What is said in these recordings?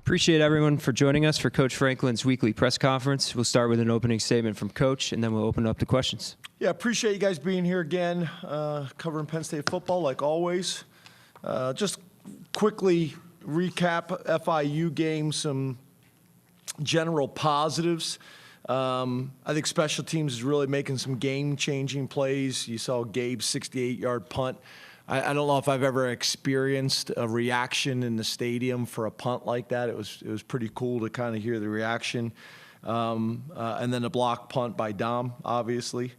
Appreciate everyone for joining us for Coach Franklin's weekly press conference. We'll start with an opening statement from Coach, and then we'll open up to questions. Yeah, appreciate you guys being here again, covering Penn State football like always. Just quickly recap FIU game, some general positives. I think special teams is really making some game-changing plays. You saw Gabe's 68-yard punt. I don't know if I've ever experienced a reaction in the stadium for a punt like that. It was pretty cool to kind of hear the reaction. And then a block punt by Dom, obviously.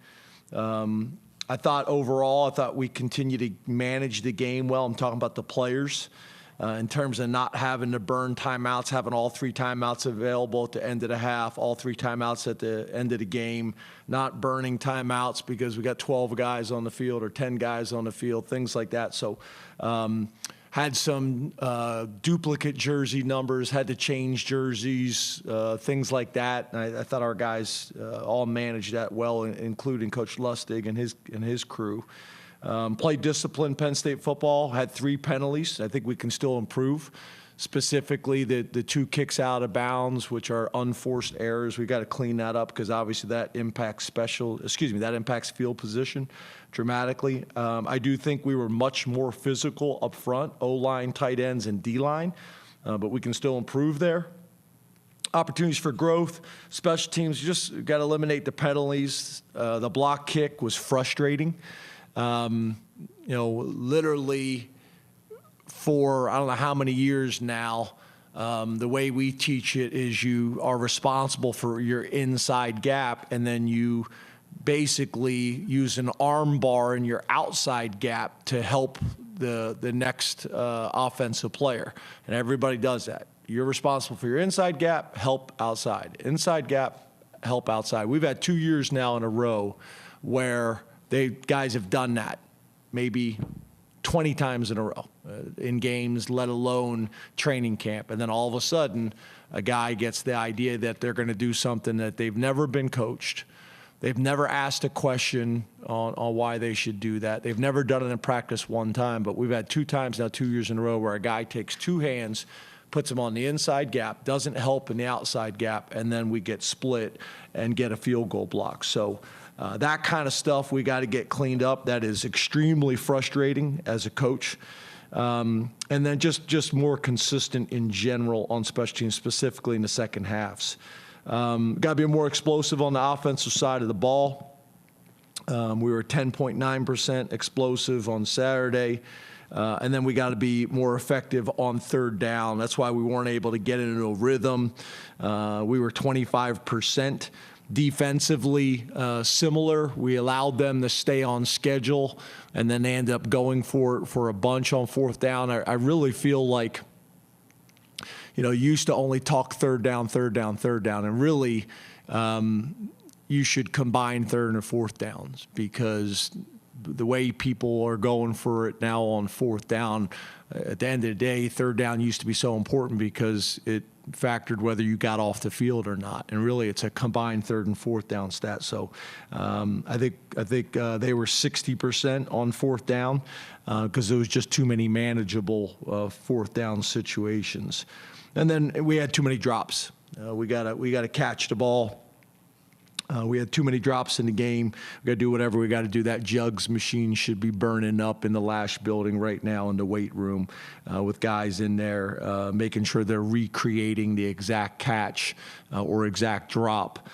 I thought we continued to manage the game well. I'm talking about the players. In terms of not having to burn timeouts, having all 3 timeouts available at the end of the half, all 3 timeouts at the end of the game, not burning timeouts because we got 12 guys on the field or 10 guys on the field, things like that. So had some duplicate jersey numbers, had to change jerseys, things like that. And I thought our guys all managed that well, including Coach Lustig and his crew. Played disciplined Penn State football, had 3 penalties. I think we can still improve, specifically the 2 kicks out of bounds, which are unforced errors. We got to clean that up because obviously that impacts field position dramatically. I do think we were much more physical up front, O-line, tight ends, and D-line, but we can still improve there. Opportunities for growth, special teams, you just got to eliminate the penalties. The block kick was frustrating. Literally for I don't know how many years now, the way we teach it is you are responsible for your inside gap, and then you basically use an arm bar in your outside gap to help the next offensive player. And everybody does that. You're responsible for your inside gap, help outside. Inside gap, help outside. We've had 2 years now in a row where guys have done that maybe 20 times in a row in games, let alone training camp. And then all of a sudden, a guy gets the idea that they're going to do something that they've never been coached. They've never asked a question on why they should do that. They've never done it in practice one time, but we've had 2 times now, 2 years in a row, where a guy takes 2 hands, puts them on the inside gap, doesn't help in the outside gap, and then we get split and get a field goal block. So that kind of stuff we got to get cleaned up. That is extremely frustrating as a coach. And then just more consistent in general on special teams, specifically in the second halves. Got to be more explosive on the offensive side of the ball. We were 10.9% explosive on Saturday. And then we got to be more effective on third down. That's why we weren't able to get into a rhythm. We were 25%. Defensively, similar. We allowed them to stay on schedule, and then they end up going for a bunch on fourth down. I really feel like, you used to only talk third down, and really you should combine third and fourth downs, because the way people are going for it now on fourth down, at the end of the day, third down used to be so important because it factored whether you got off the field or not, and really it's a combined third and fourth down stat. So I think they were 60% on fourth down because there was just too many manageable fourth down situations, and then we had too many drops. We gotta catch the ball. We had too many drops in the game. We got to do whatever we got to do. That jugs machine should be burning up in the Lash building right now in the weight room with guys in there making sure they're recreating the exact catch or exact drop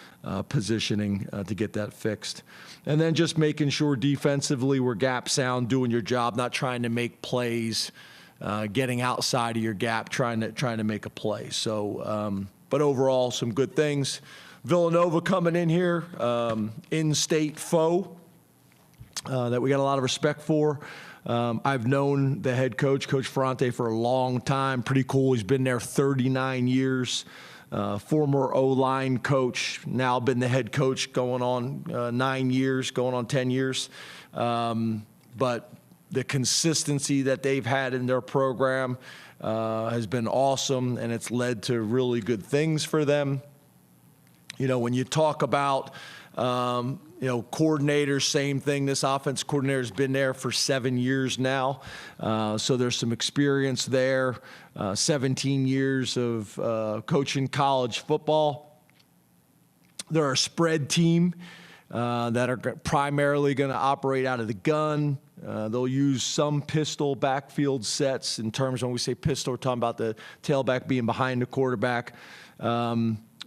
positioning to get that fixed. And then just making sure defensively we're gap sound, doing your job, not trying to make plays, getting outside of your gap, trying to make a play. So, but overall, some good things. Villanova coming in here, in-state foe that we got a lot of respect for. I've known the head coach, Coach Ferrante, for a long time. Pretty cool. He's been there 39 years. Former O-line coach, now been the head coach going on 9 years, going on 10 years. But the consistency that they've had in their program has been awesome, and it's led to really good things for them. When you talk about, Coordinator, same thing. This offense coordinator has been there for 7 years now. So there's some experience there, 17 years of coaching college football. They're a spread team that are primarily going to operate out of the gun. They'll use some pistol backfield sets. In terms, when we say pistol, we're talking about the tailback being behind the quarterback.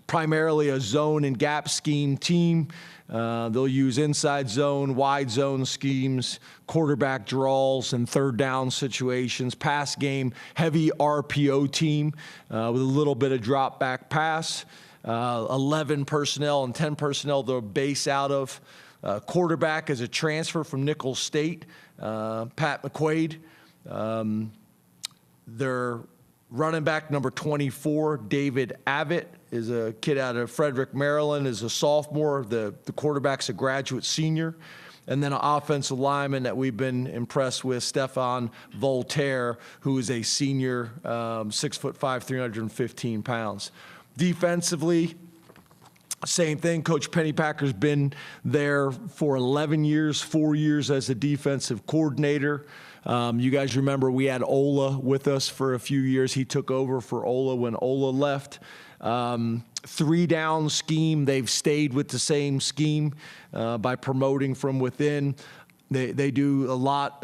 Primarily a zone and gap scheme team. They'll use inside zone, wide zone schemes, quarterback draws, and third down situations. Pass game, heavy RPO team with a little bit of drop back pass. 11 personnel and 10 personnel they'll base out of. Quarterback is a transfer from Nicholls State, Pat McQuaid. Their running back, number 24, David Abbott, is a kid out of Frederick, Maryland, is a sophomore. The quarterback's a graduate senior. And then an offensive lineman that we've been impressed with, Stefan Voltaire, who is a senior, 6'5", 315 pounds. Defensively, same thing. Coach Pennypacker's been there for 11 years, 4 years as a defensive coordinator. You guys remember we had Ola with us for a few years. He took over for Ola when Ola left. 3-down scheme. They've stayed with the same scheme by promoting from within. They do a lot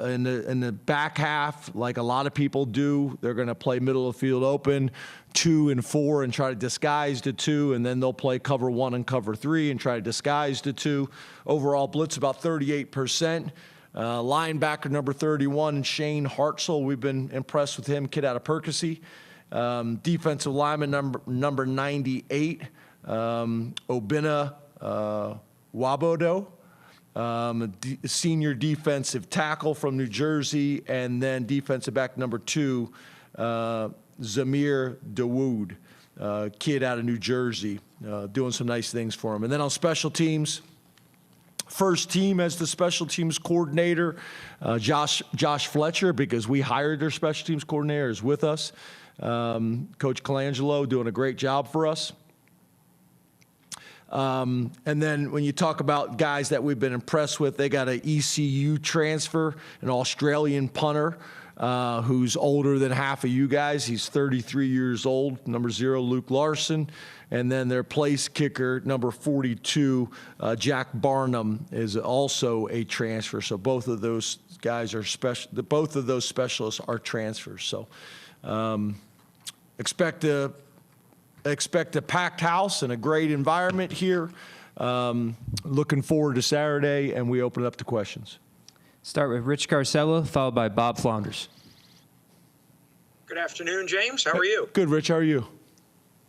in the back half, like a lot of people do. They're going to play middle of field open, 2 and 4, and try to disguise the 2, and then they'll play cover 1 and cover 3 and try to disguise the 2. Overall blitz about 38%. Linebacker number 31, Shane Hartzell. We've been impressed with him, kid out of Percy. Defensive lineman number 98, Obina Wabodo. Senior defensive tackle from New Jersey, and then defensive back number 2, Zamir Dawood, kid out of New Jersey, doing some nice things for him. And then on special teams, first team as the special teams coordinator, Josh Fletcher, because we hired their special teams coordinator, is with us. Coach Colangelo doing a great job for us. And then when you talk about guys that we've been impressed with, they got an ECU transfer, an Australian punter who's older than half of you guys. He's 33 years old, number 0, Luke Larson. And then their place kicker, number 42, Jack Barnum, is also a transfer. So both of those guys are special. Both of those specialists are transfers. So expect a packed house and a great environment here. Looking forward to Saturday, and we open it up to questions. Start with Rich Carcella, followed by Bob Flounders. Good afternoon, James. How are you? Good, Rich. How are you?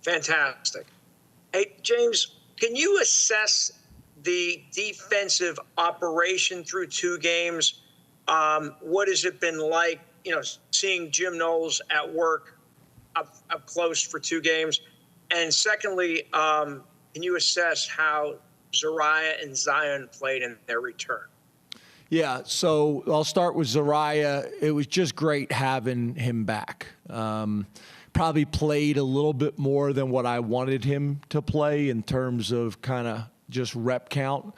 Fantastic. Hey, James, can you assess the defensive operation through 2 games? What has it been like, seeing Jim Knowles at work up close for 2 games? And secondly, can you assess how Zariah and Zion played in their return? Yeah, so I'll start with Zariah. It was just great having him back. Probably played a little bit more than what I wanted him to play in terms of kind of just rep count.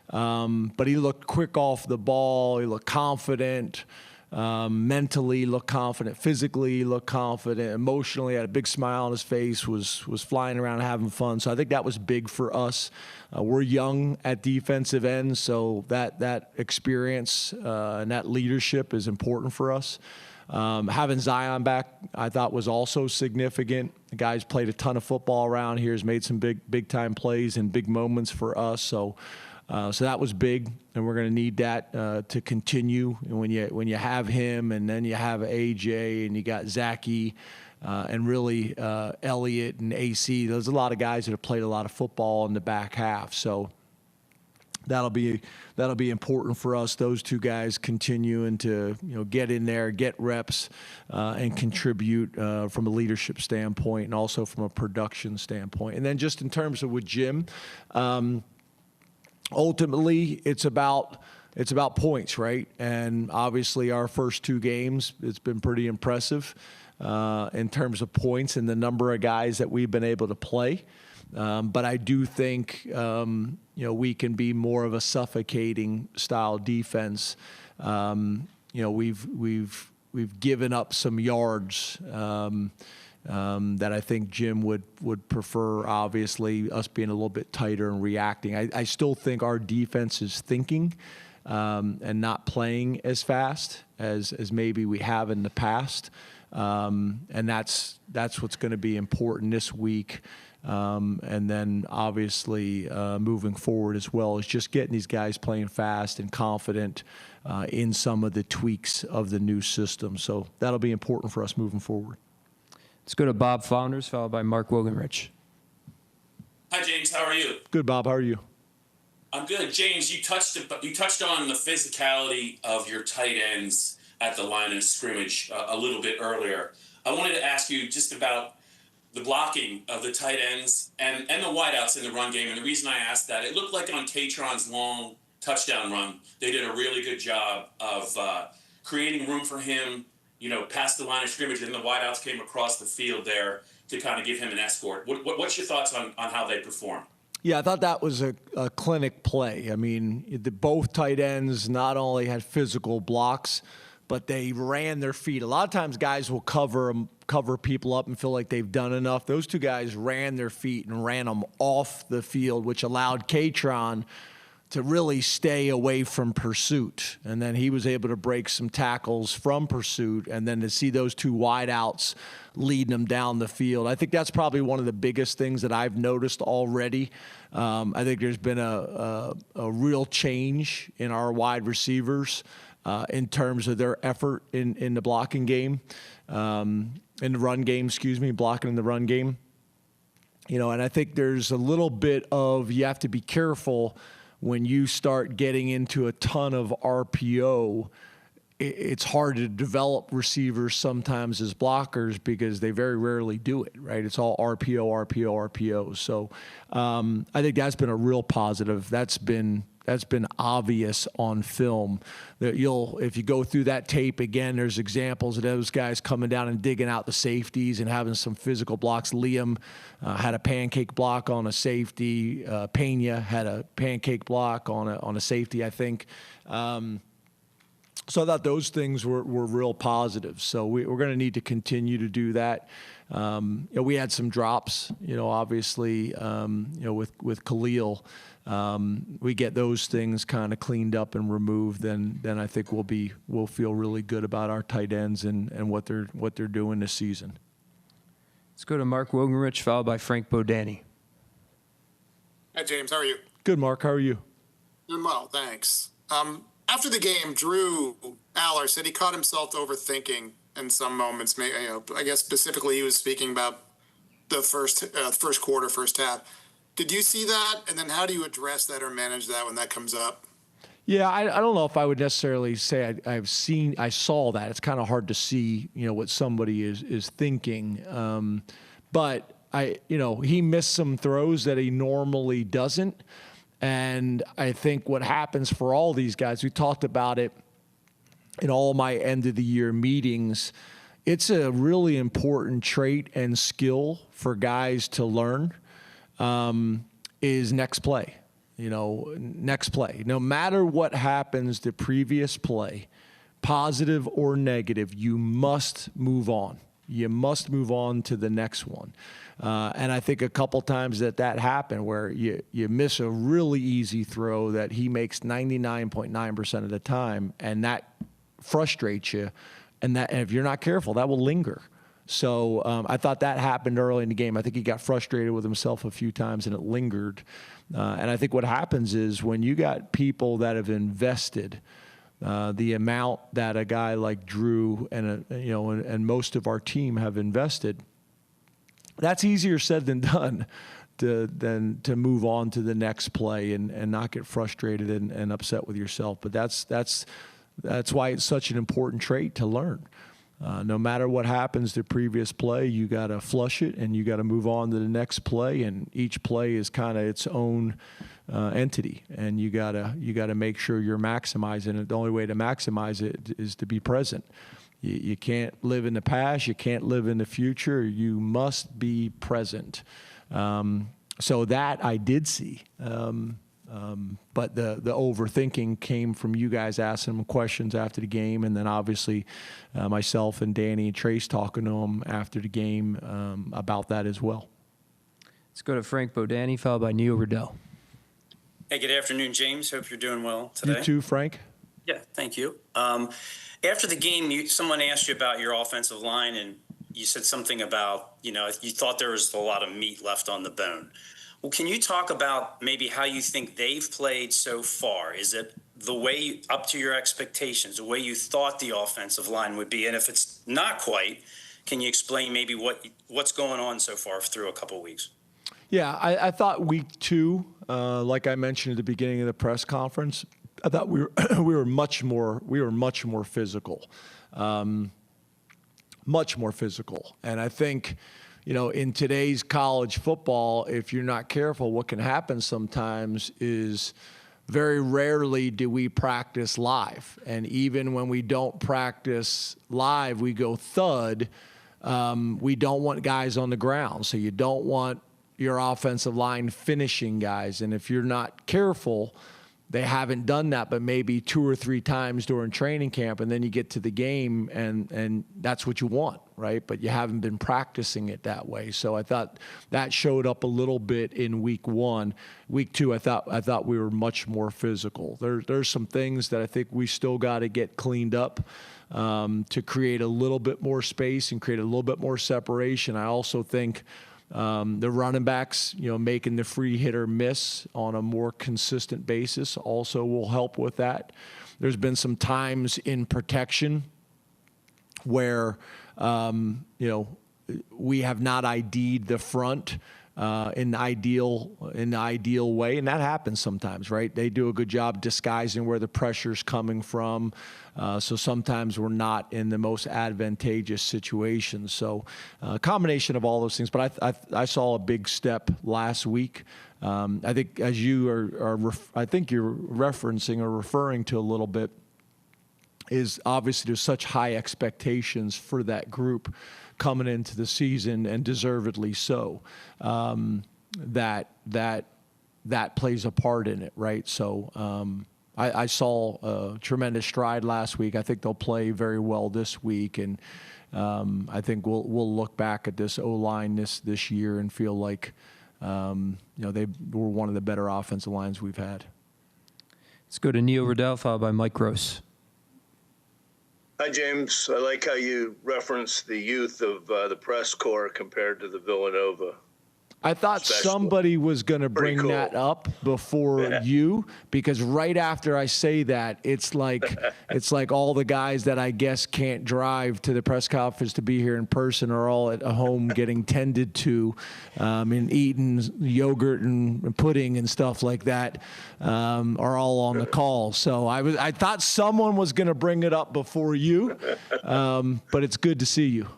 But he looked quick off the ball. He looked confident. Mentally looked confident, physically looked confident, emotionally had a big smile on his face, was flying around having fun. So I think that was big for us. We're young at defensive end, so that experience and that leadership is important for us. Having Zion back, I thought, was also significant. The guy's played a ton of football around here, has made some big time plays and big moments for us. So that was big, and we're going to need that to continue. And when you have him, and then you have AJ, and you got Zachy, and really Elliott and AC. There's a lot of guys that have played a lot of football in the back half. So that'll be important for us. Those 2 guys continuing to get in there, get reps, and contribute from a leadership standpoint, and also from a production standpoint. And then just in terms of with Jim. Ultimately, it's about points, right? And obviously, our first 2 games, it's been pretty impressive in terms of points and the number of guys that we've been able to play. But I do think, we can be more of a suffocating style defense. We've given up some yards that I think Jim would prefer, obviously, us being a little bit tighter and reacting. I still think our defense is thinking and not playing as fast as maybe we have in the past. And that's what's going to be important this week. And then obviously moving forward as well is just getting these guys playing fast and confident in some of the tweaks of the new system. So that'll be important for us moving forward. Let's go to Bob Founders, followed by Mark Wogenrich. Hi, James. How are you? Good, Bob. How are you? I'm good. James, you touched on the physicality of your tight ends at the line of scrimmage a little bit earlier. I wanted to ask you just about the blocking of the tight ends and the wideouts in the run game. And the reason I asked that, it looked like on Katron's long touchdown run, they did a really good job of creating room for him, past the line of scrimmage, and the wideouts came across the field there to kind of give him an escort. What's your thoughts on how they perform? Yeah, I thought that was a clinic play. I mean, both tight ends not only had physical blocks, but they ran their feet. A lot of times guys will cover people up and feel like they've done enough. Those two guys ran their feet and ran them off the field, which allowed Katron to really stay away from pursuit. And then he was able to break some tackles from pursuit, and then to see those two wideouts leading them down the field. I think that's probably one of the biggest things that I've noticed already. I think there's been a real change in our wide receivers in terms of their effort in the blocking game, in the run game, blocking in the run game. And I think there's a little bit of, you have to be careful when you start getting into a ton of RPO. It's hard to develop receivers sometimes as blockers because they very rarely do it, right? It's all RPO. So I think that's been a real positive. That's been obvious on film. That if you go through that tape again, there's examples of those guys coming down and digging out the safeties and having some physical blocks. Liam had a pancake block on a safety. Pena had a pancake block on a safety, I think. So I thought those things were real positive. So we're going to need to continue to do that. We had some drops, obviously, with Khalil. We get those things kind of cleaned up and removed, then I think we'll feel really good about our tight ends and what they're doing this season. Let's go to Mark Wogenrich, followed by Frank Bodani. Hi, James. How are you? Good, Mark. How are you? Doing well, thanks. After the game, Drew Aller said he caught himself overthinking in some moments. I guess specifically he was speaking about the first quarter, first half. Did you see that? And then how do you address that or manage that when that comes up? Yeah, I don't know if I would necessarily say I saw that. It's kind of hard to see, what somebody is thinking. But he missed some throws that he normally doesn't. And I think what happens for all these guys, we talked about it in all my end of the year meetings, it's a really important trait and skill for guys to learn. Is next play. Next play. No matter what happens the previous play, positive or negative, you must move on. You must move on to the next one. And I think a couple times that happened where you miss a really easy throw that he makes 99.9% of the time, and that frustrates you. And if you're not careful, that will linger. So I thought that happened early in the game. I think he got frustrated with himself a few times, and it lingered. And I think what happens is when you got people that have invested the amount that a guy like Drew and most of our team have invested, that's easier said than done than to move on to the next play and not get frustrated and upset with yourself. But that's why it's such an important trait to learn. No matter what happens the previous play, you got to flush it and you got to move on to the next play. And each play is kind of its own entity, and you gotta make sure you're maximizing it. The only way to maximize it is to be present. You can't live in the past. You can't live in the future. You must be present. So that I did see. But the overthinking came from you guys asking them questions after the game, and then obviously myself and Danny and Trace talking to them after the game about that as well. Let's go to Frank Bodani, followed by Neil Riddell. Hey, good afternoon, James. Hope you're doing well today. You too, Frank. Yeah, thank you. After the game, someone asked you about your offensive line, and you said something about, you thought there was a lot of meat left on the bone. Well, can you talk about maybe how you think they've played so far? Is it the way up to your expectations, the way you thought the offensive line would be? And if it's not quite, can you explain maybe what's going on so far through a couple of weeks? Yeah, I thought week 2, like I mentioned at the beginning of the press conference, I thought we were much more physical, much more physical. And I think, in today's college football, if you're not careful, what can happen sometimes is very rarely do we practice live. And even when we don't practice live, we go thud. We don't want guys on the ground. So you don't want your offensive line finishing guys. And if you're not careful, they haven't done that, but maybe 2 or 3 times during training camp, and then you get to the game, and that's what you want, right? But you haven't been practicing it that way. So I thought that showed up a little bit in week 1. Week 2, I thought we were much more physical. There's some things that I think we still got to get cleaned up to create a little bit more space and create a little bit more separation. I also think the running backs, making the free hit or miss on a more consistent basis also will help with that. There's been some times in protection where, we have not ID'd the front in the ideal way, and that happens sometimes, right? They do a good job disguising where the pressure's coming from, so sometimes we're not in the most advantageous situations. So a combination of all those things, but I saw a big step last week. I think as you I think you're referencing or referring to a little bit, is obviously there's such high expectations for that group coming into the season, and deservedly so. That plays a part in it, right? So I saw a tremendous stride last week. I think they'll play very well this week, and I think we'll look back at this O-line this year and feel like they were one of the better offensive lines we've had. Let's go to Neil Riddell, followed by Mike Gross. Hi, James. I like how you referenced the youth of the press corps compared to the Villanova. I thought somebody was going to bring that up before you, because right after I say that, it's like all the guys that I guess can't drive to the press conference to be here in person are all at home getting tended to and eating yogurt and pudding and stuff like that are all on the call. So I thought someone was going to bring it up before you, but it's good to see you.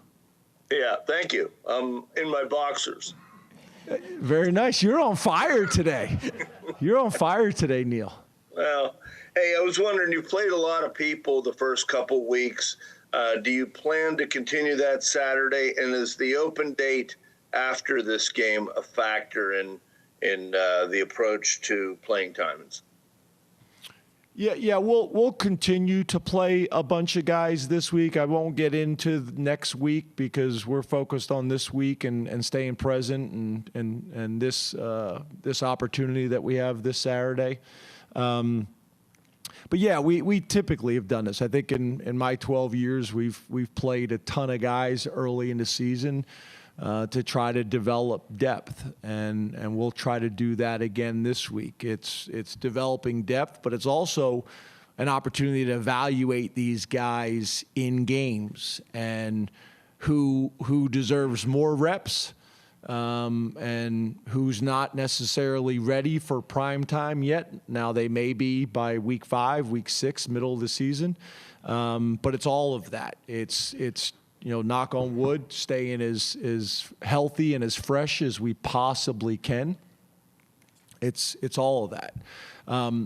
Yeah, thank you. I'm in my boxers. Very nice. You're on fire today. You're on fire today, Neil. Well, hey, I was wondering, you played a lot of people the first couple weeks. Do you plan to continue that Saturday? And is the open date after this game a factor in the approach to playing times? Yeah, we'll continue to play a bunch of guys this week. I won't get into next week because we're focused on this week and staying present and this opportunity that we have this Saturday. But yeah, we typically have done this. I think in my 12 years we've played a ton of guys early in the season to try to develop depth, and we'll try to do that again this week. It's developing depth, but it's also an opportunity to evaluate these guys in games and who deserves more reps and who's not necessarily ready for prime time yet. Now they may be by week 5, week 6, middle of the season, but it's all of that. It's knock on wood, staying as healthy and as fresh as we possibly can. It's all of that.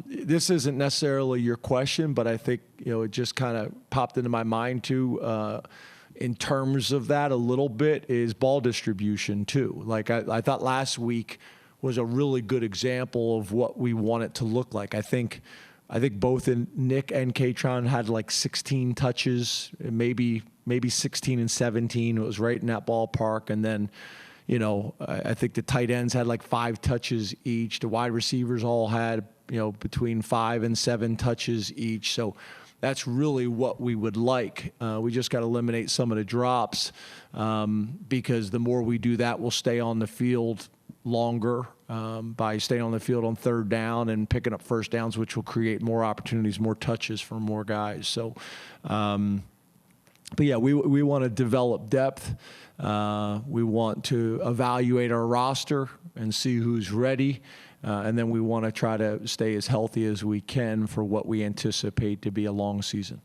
This isn't necessarily your question, but I think it just kind of popped into my mind too. In terms of that, a little bit is ball distribution too. Like I thought last week was a really good example of what we want it to look like. I think both Nick and Katron had like 16 touches, maybe 16 and 17. It was right in that ballpark. And then, you know, I think the tight ends had like 5 touches each. The wide receivers all had, you know, between 5 and 7 touches each. So that's really what we would like. We just got to eliminate some of the drops because the more we do that, we'll stay on the field longer by staying on the field on third down and picking up first downs, which will create more opportunities, more touches for more guys. So, but yeah, we want to develop depth. We want to evaluate our roster and see who's ready. And then we want to try to stay as healthy as we can for what we anticipate to be a long season.